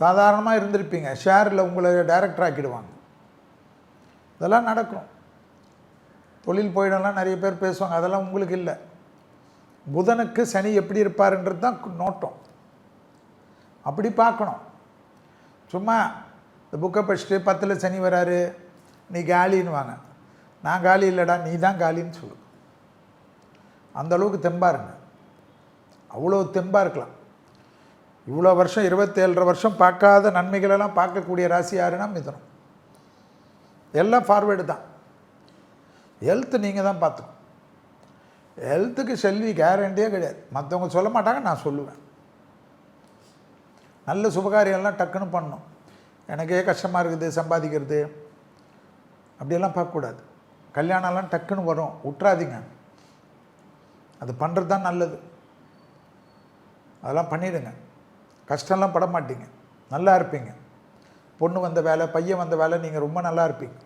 சாதாரணமாக இருந்திருப்பீங்க, ஷேரில் உங்களை டைரக்டர் ஆக்கிடுவாங்க. இதெல்லாம் நடக்கும். தொழில் போயிடலாம் நிறைய பேர் பேசுவாங்க, அதெல்லாம் உங்களுக்கு இல்லை. புதனுக்கு சனி எப்படி இருப்பாருன்றது தான் நோட்டம். அப்படி பார்க்கணும். சும்மா இந்த புக்கை படிச்சுட்டு 10ல் சனி வராரு நீ காலின்னு வாங்க, நான் காலி இல்லைடா நீ தான் காலின்னு சொல்லு. அந்தளவுக்கு தெம்பாக இருங்க. அவ்வளோ தெம்பாக இருக்கலாம். இவ்வளோ வருஷம் 27 வருஷம் பார்க்காத நன்மைகளெல்லாம் பார்க்கக்கூடிய ராசி யாருன்னா மிதுனம். எல்லாம் ஃபார்வேர்டு தான். ஹெல்த்து நீங்கள் தான் பார்த்துக்கணும். ஹெல்த்துக்கு செல்வி கேரண்டியே கிடையாது. மற்றவங்க சொல்ல மாட்டாங்க, நான் சொல்லுவேன். நல்ல சுபகாரியெல்லாம் டக்குன்னு பண்ணணும். எனக்கே கஷ்டமாக இருக்குது சம்பாதிக்கிறது அப்படியெல்லாம் பார்க்கக்கூடாது. கல்யாணம்லாம் டக்குன்னு வரும், விட்றாதீங்க. அது பண்ணுறது தான் நல்லது. அதெல்லாம் பண்ணிவிடுங்க. கஷ்டம்லாம் பட மாட்டீங்க, நல்லா இருப்பீங்க. பொண்ணு வந்த வேலை, பையன் வந்த வேலை, நீங்கள் ரொம்ப நல்லா இருப்பீங்க.